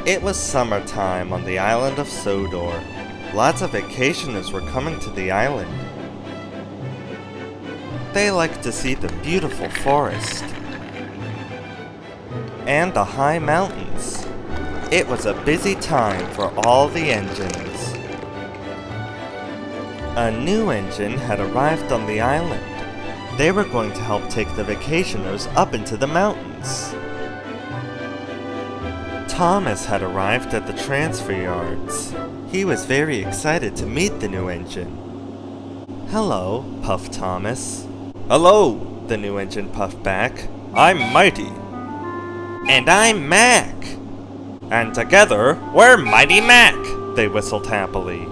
It was summertime on the island of Sodor. Lots of vacationers were coming to the island. They liked to see the beautiful forest and the high mountains. It was a busy time for all the engines. A new engine had arrived on the island. They were going to help take the vacationers up into the mountains. Thomas had arrived at the transfer yards. He was very excited to meet the new engine. "Hello," puffed Thomas. "Hello," the new engine puffed back. "I'm Mighty." "And I'm Mac." "And together, we're Mighty Mac," they whistled happily.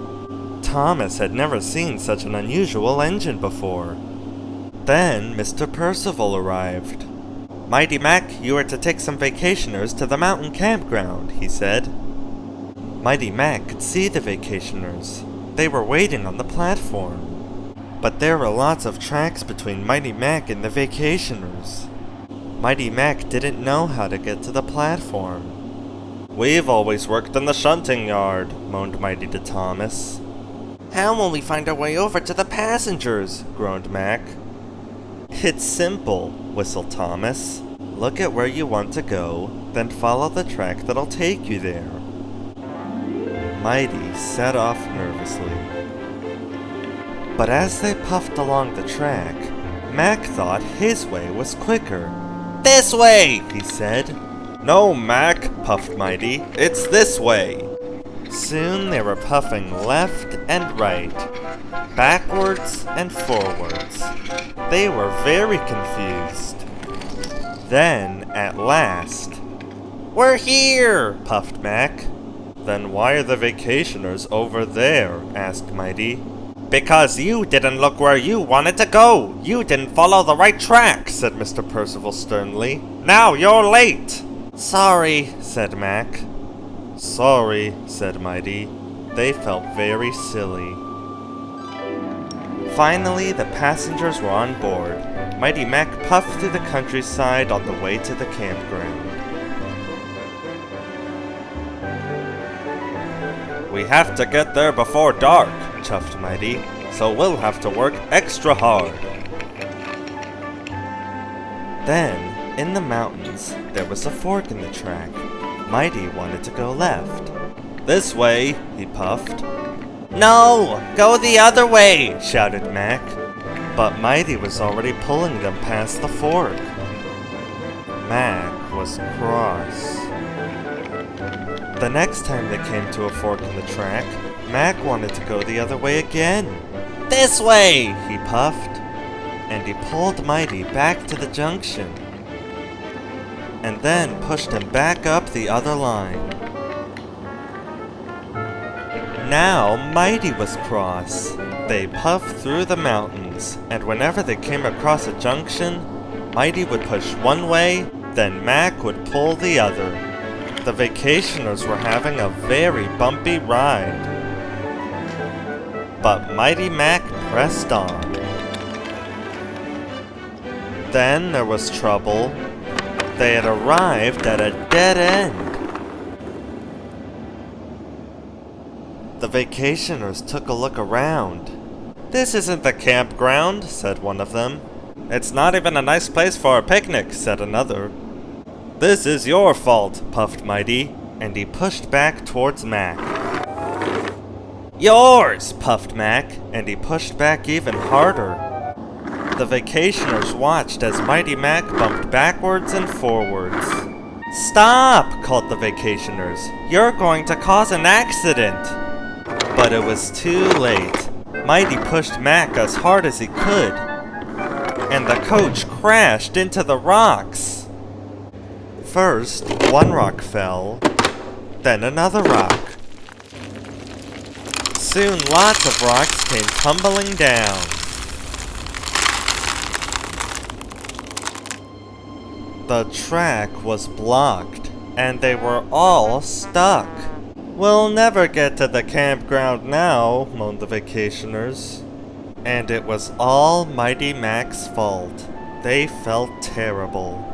Thomas had never seen such an unusual engine before. Then Mr. Percival arrived. "Mighty Mac, you are to take some vacationers to the mountain campground," he said. Mighty Mac could see the vacationers. They were waiting on the platform. But there were lots of tracks between Mighty Mac and the vacationers. Mighty Mac didn't know how to get to the platform. "We've always worked in the shunting yard," moaned Mighty to Thomas. "How will we find our way over to the passengers?" groaned Mac. "It's simple," whistled Thomas. "Look at where you want to go, then follow the track that'll take you there." Mighty set off nervously. But as they puffed along the track, Mac thought his way was quicker. "This way!" he said. "No, Mac," puffed Mighty. "It's this way." Soon they were puffing left and right, backwards and forwards. They were very confused. Then, at last, "We're here!" puffed Mac. "Then why are the vacationers over there?" asked Mighty. "Because you didn't look where you wanted to go! You didn't follow the right track!" said Mr. Percival sternly. "Now you're late!" "Sorry," said Mac. "Sorry," said Mighty. They felt very silly. Finally, the passengers were on board. Mighty Mac puffed through the countryside on the way to the campground. "We have to get there before dark," chuffed Mighty, "so we'll have to work extra hard." Then, in the mountains, there was a fork in the track. Mighty wanted to go left. "This way," he puffed. "No! Go the other way!" shouted Mac. But Mighty was already pulling them past the fork. Mac was cross. The next time they came to a fork in the track, Mac wanted to go the other way again. "This way!" he puffed. And he pulled Mighty back to the junction. And then pushed him back up the other line. Now Mighty was cross. They puffed through the mountains, and whenever they came across a junction, Mighty would push one way, then Mac would pull the other. The vacationers were having a very bumpy ride. But Mighty Mac pressed on. Then there was trouble. They had arrived at a dead end. The vacationers took a look around. "This isn't the campground," said one of them. "It's not even a nice place for a picnic," said another. "This is your fault," puffed Mighty, and he pushed back towards Mac. "Yours!" puffed Mac, and he pushed back even harder. The vacationers watched as Mighty Mac bumped backwards and forwards. "Stop!" called the vacationers. "You're going to cause an accident!" But it was too late. Mighty pushed Mac as hard as he could, and the coach crashed into the rocks. First, one rock fell, then another rock. Soon lots of rocks came tumbling down. The track was blocked, and they were all stuck. "We'll never get to the campground now," moaned the vacationers. And it was all Mighty Mac's fault. They felt terrible.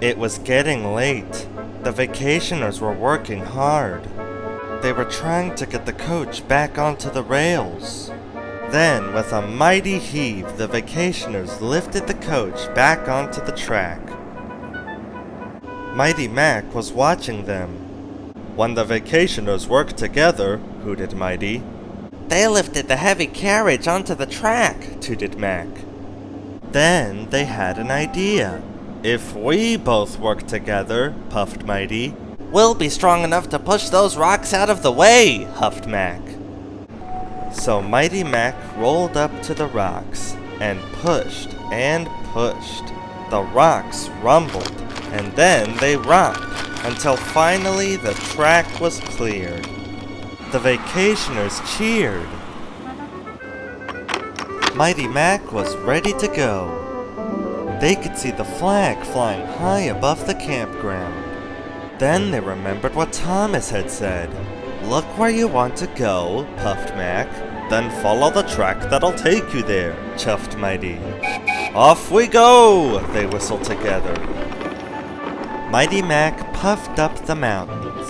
It was getting late. The vacationers were working hard. They were trying to get the coach back onto the rails. Then, with a mighty heave, the vacationers lifted the coach back onto the track. Mighty Mac was watching them. When the vacationers worked together, hooted Mighty. They lifted the heavy carriage onto the track, tooted Mac. Then they had an idea. If we both work together, puffed Mighty, we'll be strong enough to push those rocks out of the way, huffed Mac. So Mighty Mac rolled up to the rocks and pushed and pushed. The rocks rumbled and then they rocked until finally the track was cleared. The vacationers cheered. Mighty Mac was ready to go. They could see the flag flying high above the campground. Then they remembered what Thomas had said. Look where you want to go, puffed Mac. Then follow the track that'll take you there, chuffed Mighty. Off we go, they whistled together. Mighty Mac puffed up the mountains.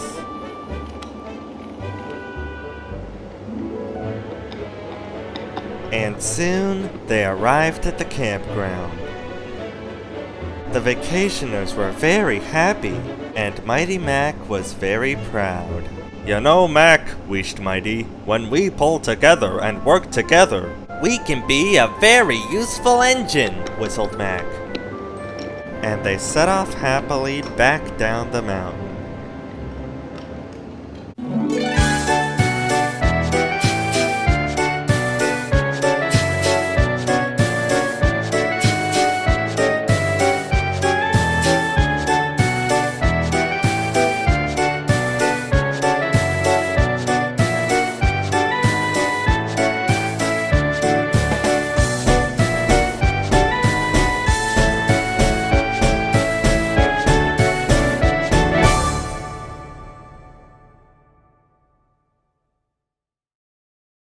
And soon they arrived at the campground. The vacationers were very happy, and Mighty Mac was very proud. You know, Mac, wheezed Mighty, when we pull together and work together, we can be a very useful engine, whistled Mac. And they set off happily back down the mountain.